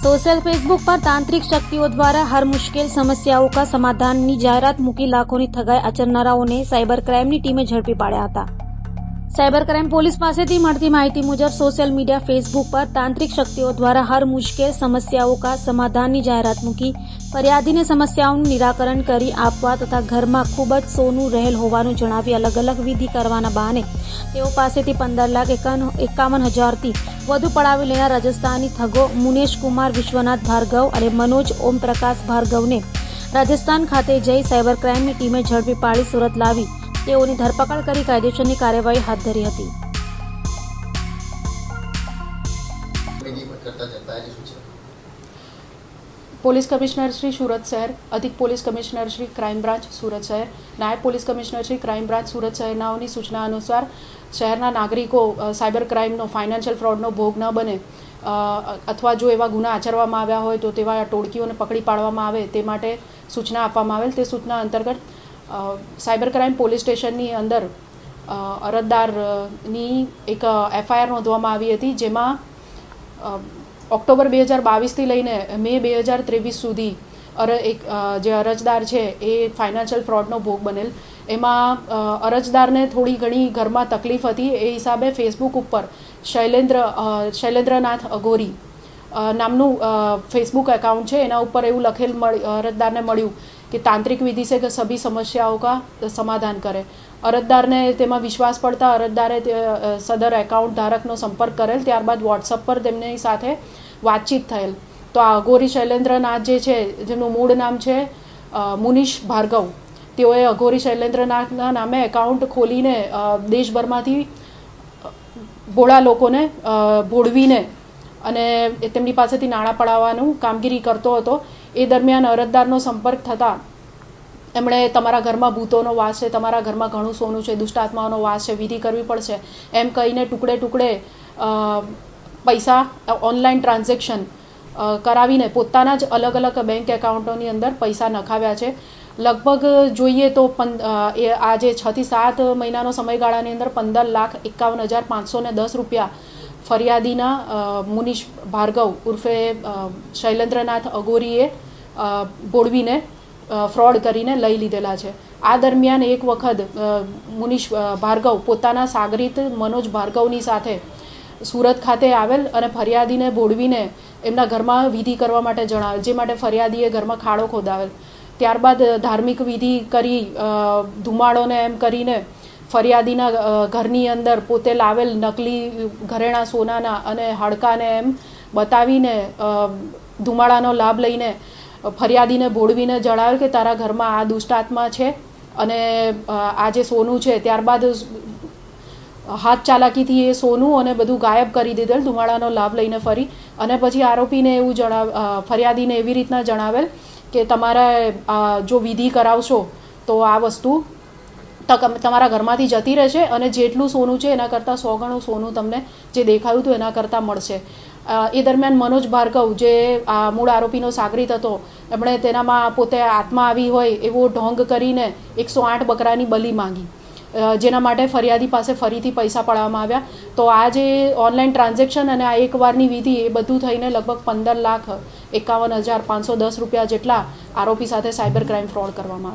Social Facebook पर तांत्रिक शक्तियों द्वारा हर मुश्किल समस्याओं का समाधानની જાહેરાત મૂકી લાખોની ઠગાઈ આચરનારાઓને સાયબર ક્રાઇમની ટીમે ઝડપી પાડ્યા હતા। સાયબર ક્રાઇમ પોલીસ પાસેથી મળતી માહિતી મુજબ સોશિયલ મીડિયા ફેસબુક પર તાંત્રિક શક્તિઓ દ્વારા હર મુશ્કેલ સમસ્યાઓ કા સમાધાનની જાહેરાત મૂકી ફરિયાદીને સમસ્યાઓનું નિરાકરણ કરી આપવા તથા ઘરમાં ખૂબ જ સોનું રહેલ હોવાનું જણાવી અલગ અલગ વિધિ કરવાના બહાને તેઓ પાસેથી 15,51,000થી વધુ પડાવી લેનાર રાજસ્થાની ઠગો મુનેશ કુમાર વિશ્વનાથ ભાર્ગવ અને મનોજ ઓમપ્રકાશ ભાર્ગવને રાજસ્થાન ખાતે જઈ સાયબર ક્રાઇમની ટીમે ઝડપી પાડી સુરત લાવી તેઓની ધરપકડ કરી કાયદેસરની કાર્યવાહી હાથ ધરી હતી। પોલીસ કમિશનર શ્રી સુરત શહેર, અધિક police commissioner Shri crime branch Surat શહેર, નાયબ police commissioner Shri crime branch Surat શહેરનાઓની સૂચના અનુસાર શહેરના નાગરિકો સાયબર ક્રાઇમનો ફાઇનાન્શિયલ ફ્રોડનો ભોગ ન બને અથવા જો એવા ગુના આચરવામાં આવ્યા હોય તો તેવા ટોળકીઓને પકડી પાડવામાં આવે તે માટે સૂચના આપવામાં આવેલ। તે સૂચના અંતર્ગત સાયબર ક્રાઇમ પોલીસ સ્ટેશનની અંદર અરજદારની એક એફઆઈઆર નોંધવામાં આવી હતી, જેમાં ઓક્ટોબર 2022થી લઈને મે 2023 સુધી જે અરજદાર છે એ ફાઇનાન્શિયલ ફ્રોડનો ભોગ બનેલ। એમાં અરજદારને થોડી ઘણી ઘરમાં તકલીફ હતી, એ હિસાબે ફેસબુક ઉપર શૈલેન્દ્રનાથ અઘોરી નામનું ફેસબુક એકાઉન્ટ છે, એના ઉપર એવું લખેલ અરજદારને મળ્યું कि तांत्रिक विधि से सभी समस्याओं का समाधान करे। अरजदार ने तेमा विश्वास पड़ता अरजदारे सदर एकाउंट धारकनो संपर्क करेल। त्यारबाद व्हाट्सएप पर तेमनी साथे वातचीत थयेल। तो आ अघोरी शैलेन्द्रनाथ जे छे जेमनुं मूळ नाम छे मुनीश भार्गव, तेओए अघोरी शैलेन्द्रनाथना नामे एकाउंट खोलीने देशभरमांथी भोळा लोकोने भोळवीने અને તેમની પાસેથી નાણાં પડાવવાનું કામગીરી કરતો હતો। એ દરમિયાન અરજદારનો સંપર્ક થતાં એમણે તમારા ઘરમાં ભૂતોનો વાસ છે, તમારા ઘરમાં ઘણું સોનું છે, દુષ્ટ આત્માઓનો વાસ છે, વિધિ કરવી પડશે એમ કહીને ટુકડે ટુકડે પૈસા ઓનલાઈન ટ્રાન્ઝેક્શન કરાવીને પોતાના જ અલગ અલગ બેંક એકાઉન્ટોની અંદર પૈસા નખાવ્યા છે। લગભગ જોઈએ તો આ જે 6 થી 7 મહિનાનો સમયગાળાની અંદર 15,51,510 રૂપિયા ફરિયાદીના મુનીશ ભાર્ગવ ઉર્ફે શૈલેન્દ્રનાથ અઘોરીએ ભોળવીને ફ્રોડ કરીને લઈ લીધેલા છે। આ દરમિયાન એક વખત મુનીશ ભાર્ગવ પોતાના સાગરીત મનોજ ભાર્ગવની સાથે સુરત ખાતે આવેલ અને ફરિયાદીને ભોળવીને એમના ઘરમાં વિધિ કરવા માટે જણાવેલ, જે માટે ફરિયાદીએ ઘરમાં ખાડો ખોદાવેલ। ત્યારબાદ ધાર્મિક વિધિ કરી ધુમાડોને એમ કરીને ફરિયાદીના ઘરની અંદર પોતે લાવેલ નકલી ઘરેણા સોનાના અને હાડકાને એમ બતાવીને ધુમાડાનો લાભ લઈને ફરિયાદીને ભોળવીને જણાવેલ કે તારા ઘરમાં આ દુષ્ટ આત્મા છે અને આ જે સોનું છે। ત્યારબાદ હાથ ચાલાકીથી એ સોનું અને બધું ગાયબ કરી દીધેલ ધુમાડાનો લાભ લઈને ફરી। અને પછી આરોપીને એવું ફરિયાદીને એવી રીતના જણાવેલ કે તમારે જો વિધિ કરાવશો તો આ વસ્તુ તમારા ઘરમાંથી જતી રહેશે અને જેટલું સોનું છે એના કરતાં 100 ગણું સોનું તમને જે દેખાયું હતું એના કરતાં મળશે। એ દરમિયાન મનોજ ભાર્ગવ જે મૂળ આરોપીનો સાગરીત હતો એમણે તેનામાં પોતે આત્મા આવી હોય એવો ઢોંગ કરીને 108 બકરાની બલી માંગી, જેના માટે ફરિયાદી પાસે ફરીથી પૈસા પડાવવામાં આવ્યા। તો આ જે ઓનલાઈન ટ્રાન્ઝેક્શન અને આ એકવારની વિધિ એ બધું થઈને લગભગ 15,51,510 રૂપિયા જેટલા આરોપી સાથે સાયબર ક્રાઇમ ફ્રોડ કરવામાં આવ્યા।